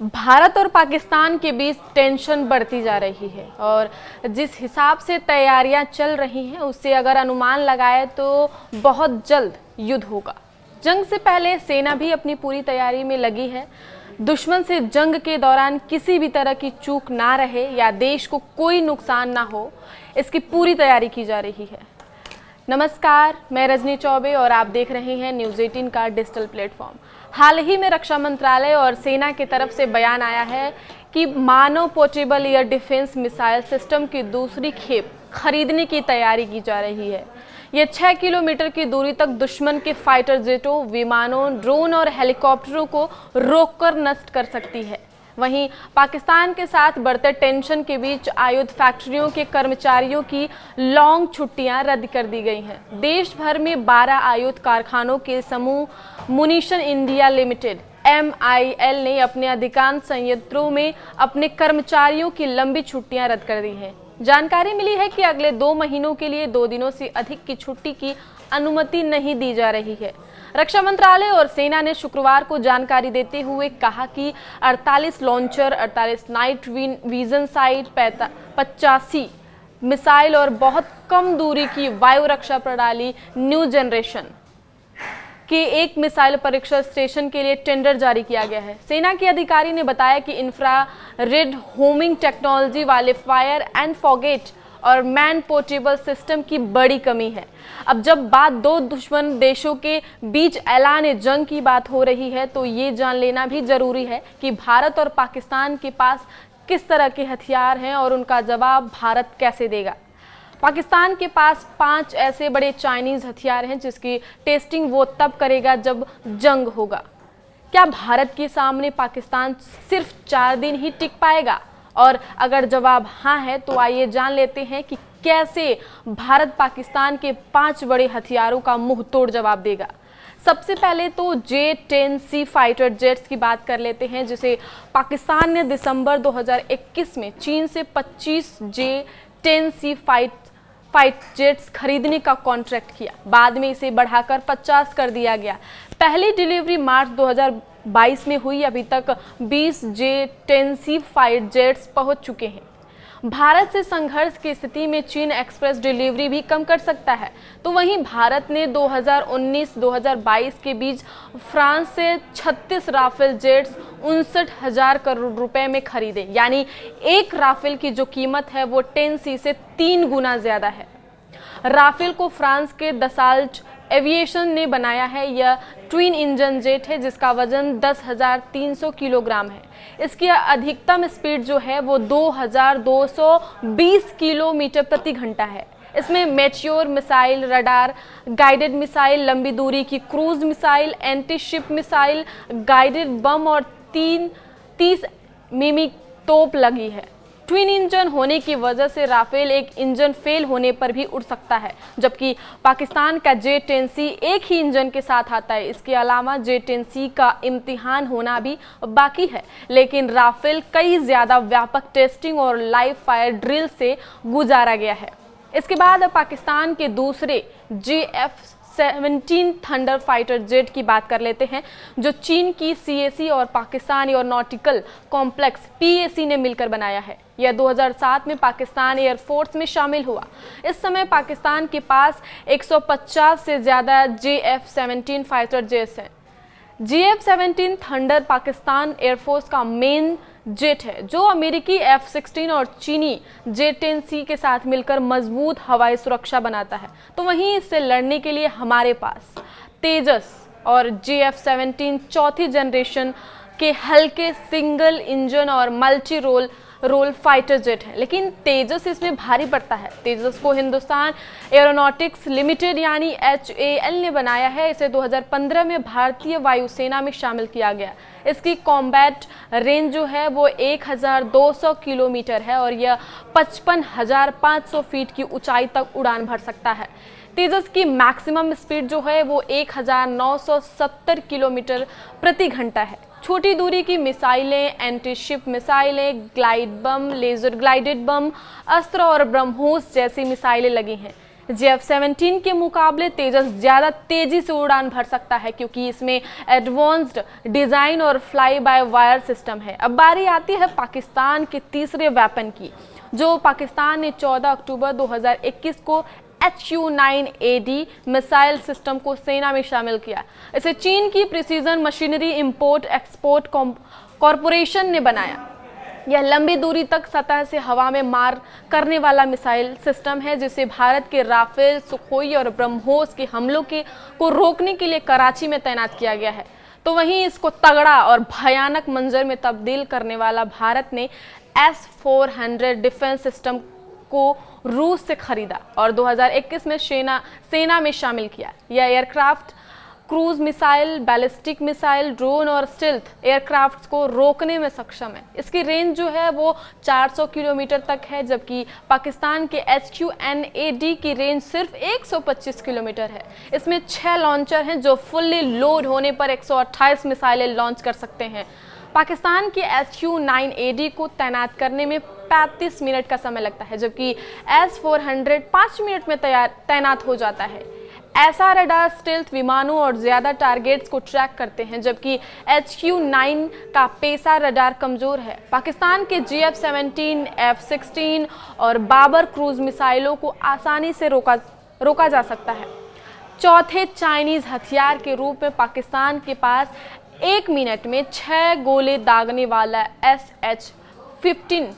भारत और पाकिस्तान के बीच टेंशन बढ़ती जा रही है और जिस हिसाब से तैयारियां चल रही हैं उससे अगर अनुमान लगाए तो बहुत जल्द युद्ध होगा। जंग से पहले सेना भी अपनी पूरी तैयारी में लगी है। दुश्मन से जंग के दौरान किसी भी तरह की चूक ना रहे या देश को कोई नुकसान ना हो, इसकी पूरी तैयारी की जा रही है। नमस्कार, मैं रजनी चौबे और आप देख रहे हैं न्यूज़ 18 का डिजिटल प्लेटफॉर्म। हाल ही में रक्षा मंत्रालय और सेना की तरफ से बयान आया है कि मानव portable air defence missile system की दूसरी खेप खरीदने की तैयारी की जा रही है। ये 6 किलोमीटर की दूरी तक दुश्मन के फाइटर जेटों, विमानों, ड्रोन और हेलीकॉप्टरों को रोककर नष्ट कर सकती है। वहीं पाकिस्तान के साथ बढ़ते टेंशन के बीच आयुध फैक्ट्रियों के कर्मचारियों की लॉन्ग छुट्टियां रद्द कर दी गई हैं। देश भर में 12 आयुध कारखानों के समूह मुनीशन इंडिया लिमिटेड MIL ने अपने अधिकांश संयंत्रों में अपने कर्मचारियों की लंबी छुट्टियां रद्द कर दी हैं। जानकारी मिली है कि अगले 2 महीनों के लिए 2 दिनों से अधिक की छुट्टी की अनुमति नहीं दी जा रही है। रक्षा मंत्रालय और सेना ने शुक्रवार को जानकारी देते हुए कहा कि 48 launcher, 48 night vision site, 85 missile और बहुत कम दूरी की वायु रक्षा प्रणाली न्यू जनरेशन के एक मिसाइल परीक्षण स्टेशन के लिए टेंडर जारी किया गया है। सेना के अधिकारी ने बताया कि इंफ्रारेड होमिंग टेक्नोलॉजी वाले फायर एंड फॉगेट और मैन पोर्टेबल सिस्टम की बड़ी कमी है। अब जब बात 2 दुश्मन देशों के बीच ऐलान जंग की बात हो रही है तो ये जान लेना भी जरूरी है कि भारत और पाकिस्तान के पास किस तरह के हथियार हैं और उनका जवाब भारत कैसे देगा। पाकिस्तान के पास 5 ऐसे बड़े चाइनीज हथियार हैं जिसकी टेस्टिंग वो तब करेगा जब जंग होगा। क्या भारत के सामने पाकिस्तान सिर्फ 4 दिन ही टिक पाएगा? और अगर जवाब हाँ है तो आइए जान लेते हैं कि कैसे भारत पाकिस्तान के 5 बड़े हथियारों का मुंह तोड़ जवाब देगा। सबसे पहले तो J-10C फाइटर जेट्स की बात कर लेते हैं, जिसे पाकिस्तान ने दिसंबर 2021 में चीन से 25 J-10C फाइट जेट्स खरीदने का कॉन्ट्रैक्ट किया। बाद में इसे बढ़ाकर 50 कर दिया गया। पहली डिलीवरी मार्च 2022 में हुई। अभी तक 20 J-10C फाइट जेट्स पहुंच चुके हैं। भारत से संघर्ष की स्थिति में चीन एक्सप्रेस डिलीवरी भी कम कर सकता है। तो वहीं भारत ने 2019-2022 के बीच फ्रांस से 36 राफेल जेट्स 59,000 करोड़ रुपए में खरीदे। यानी एक राफेल की जो कीमत है वो 10C से 3 गुना ज्यादा है। राफेल को फ्रांस के दसाल्ट एविएशन ने बनाया है। यह ट्विन इंजन जेट है जिसका वजन 10,300 किलोग्राम है। इसकी अधिकतम स्पीड जो है वो 2,220 किलोमीटर प्रति घंटा है। इसमें mature missile, radar guided missile, लंबी दूरी की cruise missile, anti ship missile, guided bomb और 30 मिमी तोप लगी है। ट्विन इंजन होने की वजह से राफेल एक इंजन फेल होने पर भी उड़ सकता है, जबकि पाकिस्तान का J-10C एक ही इंजन के साथ आता है। इसके अलावा J-10C का इम्तिहान होना भी बाकी है, लेकिन राफेल कई ज़्यादा व्यापक टेस्टिंग और लाइव फायर ड्रिल से गुजारा गया है। इसके बाद पाकिस्तान के दूसरे JF-17 थंडर फाइटर जेट की बात कर लेते हैं, जो चीन की CAC और पाकिस्तान एयरोनॉटिकल कॉम्प्लेक्स PAC ने मिलकर बनाया है। यह 2007 में पाकिस्तान एयरफोर्स में शामिल हुआ। इस समय पाकिस्तान के पास 150 से ज़्यादा JF-17 फाइटर जेट्स हैं। JF-17 थंडर पाकिस्तान एयरफोर्स का मेन जेट है, जो अमेरिकी F-16 और चीनी J-10C के साथ मिलकर मजबूत हवाई सुरक्षा बनाता है। तो वहीं इससे लड़ने के लिए हमारे पास तेजस और JF-17 चौथी जनरेशन के हल्के सिंगल इंजन और मल्टी रोल फाइटर जेट है, लेकिन तेजस इसमें भारी पड़ता है। तेजस को हिंदुस्तान एरोनॉटिक्स लिमिटेड यानी HAL ने बनाया है। इसे 2015 में भारतीय वायुसेना में शामिल किया गया। इसकी कॉम्बैट रेंज जो है वो 1,200 किलोमीटर है और यह 55,500 फीट की ऊंचाई तक उड़ान भर सकता है। तेजस की मैक्सिमम स्पीड जो है वो 1,970 किलोमीटर प्रति घंटा है। छोटी दूरी की मिसाइलें, एंटी शिप मिसाइलें, ग्लाइड बम, लेजर ग्लाइडेड बम, अस्त्र और ब्रह्मोस जैसी मिसाइलें लगी हैं। JF-17 के मुकाबले तेजस ज़्यादा तेज़ी से उड़ान भर सकता है क्योंकि इसमें एडवांस्ड डिज़ाइन और फ्लाई बाय वायर सिस्टम है। अब बारी आती है पाकिस्तान के तीसरे वेपन की, जो पाकिस्तान ने 14 अक्टूबर 2021 को HU-9AD मिसाइल सिस्टम को सेना में शामिल किया। इसे चीन की precision machinery import export corporation ने बनाया। यह लंबी दूरी तक सतह से हवा में मार करने वाला मिसाइल सिस्टम है, जिसे भारत के राफेल, सुखोई और ब्रह्मोस के हमलों को रोकने के लिए कराची में तैनात किया गया है। तो वहीं इसको तगड़ा और भयानक मंजर में तब्दील करने वाला भारत ने S-400 डिफेंस सिस्टम को रूस से खरीदा और 2021 में सेना में शामिल किया। यह aircraft cruise missile, ballistic missile, drone और स्टिल्थ एयरक्राफ्ट्स को रोकने में सक्षम है। इसकी रेंज जो है वो 400 किलोमीटर तक है, जबकि पाकिस्तान के HU-9AD की रेंज सिर्फ 125 किलोमीटर है। इसमें 6 लॉन्चर हैं जो फुल्ली लोड होने पर 128 मिसाइलें लॉन्च कर सकते हैं। पाकिस्तान के HU-9AD को तैनात करने में 35 मिनट का समय लगता है, जबकि S-400 5 मिनट में तैनात हो जाता है। ऐसा रडार स्टेल्थ विमानों और ज़्यादा टारगेट्स को ट्रैक करते हैं, जबकि HU-9 का पेसा रडार कमज़ोर है। पाकिस्तान के JF-17, F-16 और बाबर क्रूज मिसाइलों को आसानी से रोका जा सकता है। चौथे चाइनीज़ हथियार के रूप में पाकिस्तान के पास 1 मिनट में 6 गोले दागने वाला SH-15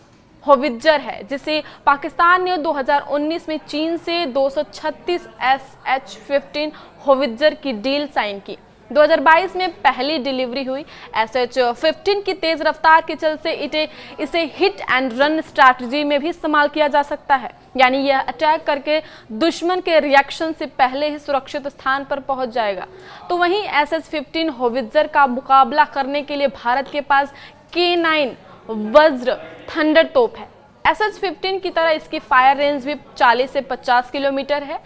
होवित्जर है, जिसे पाकिस्तान ने 2019 में चीन से 236 SH-15 होवित्जर की डील साइन की। 2022 में पहली डिलीवरी हुई। SH-15 की तेज रफ्तार के चलते इसे हिट एंड रन स्ट्रैटेजी में भी इस्तेमाल किया जा सकता है, यानी यह अटैक करके दुश्मन के रिएक्शन से पहले ही सुरक्षित स्थान पर पहुंच जाएगा। तो वहीं SH-15 होवित्जर का मुकाबला करने के लिए भारत के पास K9 वज्र थंडर तोप है। SH-15 की तरह इसकी फायर रेंज भी 40 से 50 किलोमीटर है।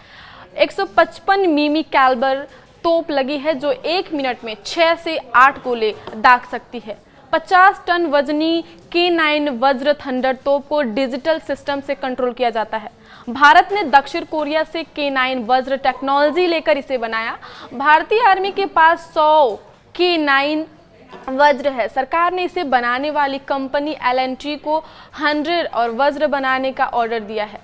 155 मिमी कैलिबर तोप लगी है जो 1 मिनट में 6 से 8 गोले दाग सकती है। 50 टन वजनी K9 वज्र थंडर तोप को डिजिटल सिस्टम से कंट्रोल किया जाता है। भारत ने दक्षिण कोरिया से K9 वज्र टेक्नोलॉजी लेकर इसे बनाया। भारतीय आर्मी के पास 100 K9 वज्र है। सरकार ने इसे बनाने वाली कंपनी L&T को 100 और वज्र बनाने का ऑर्डर दिया है।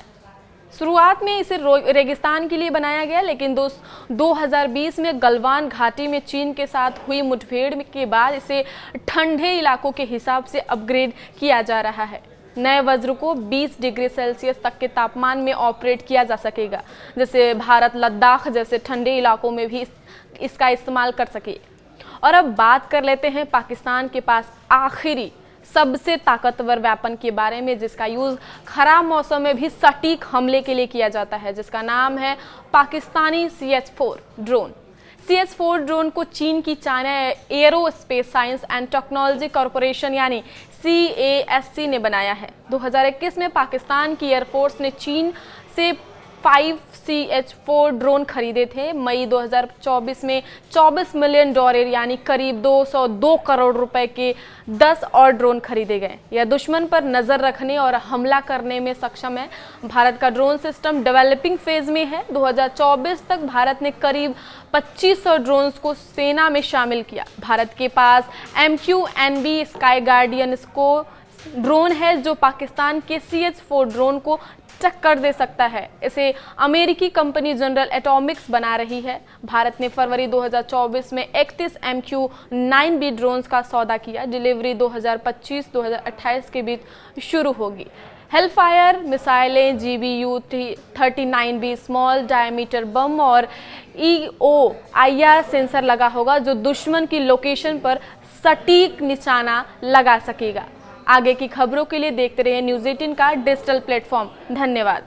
शुरुआत में इसे रेगिस्तान के लिए बनाया गया, लेकिन 2020 में गलवान घाटी में चीन के साथ हुई मुठभेड़ के बाद इसे ठंडे इलाकों के हिसाब से अपग्रेड किया जा रहा है। नए वज्र को 20 डिग्री सेल्सियस तक के तापमान में ऑपरेट किया जा सकेगा, जिससे भारत लद्दाख जैसे ठंडे इलाकों में भी इसका इस्तेमाल कर सके। और अब बात कर लेते हैं पाकिस्तान के पास आखिरी सबसे ताकतवर वेपन के बारे में, जिसका यूज़ खराब मौसम में भी सटीक हमले के लिए किया जाता है, जिसका नाम है Pakistani CH-4 drone. CH-4 drone को चीन की China aerospace science and technology corporation यानी CASC ने बनाया है। 2021 में पाकिस्तान की एयरफोर्स ने चीन से 5 CH-4 ड्रोन खरीदे थे। मई 2024 में $24 मिलियन यानी करीब 202 करोड़ रुपए के 10 और ड्रोन खरीदे गए। यह दुश्मन पर नज़र रखने और हमला करने में सक्षम है। भारत का ड्रोन सिस्टम डेवलपिंग फेज में है। 2024 तक भारत ने करीब 2500 ड्रोन्स को सेना में शामिल किया। भारत के पास MQ-9B स्काई गार्डियन ड्रोन है जो पाकिस्तान के CH-4 ड्रोन को टक्कर दे सकता है। इसे अमेरिकी कंपनी जनरल एटॉमिक्स बना रही है। भारत ने फरवरी 2024 में 31 MQ-9B ड्रोन्स का सौदा किया। डिलीवरी 2025-2028 के बीच शुरू होगी। हेलफायर मिसाइलें, GBU-39B स्मॉल डायमीटर बम और EOIR सेंसर लगा होगा जो दुश्मन की लोकेशन पर सटीक निशाना लगा सकेगा। आगे की खबरों के लिए देखते रहिए न्यूज़ 18 का डिजिटल प्लेटफॉर्म। धन्यवाद।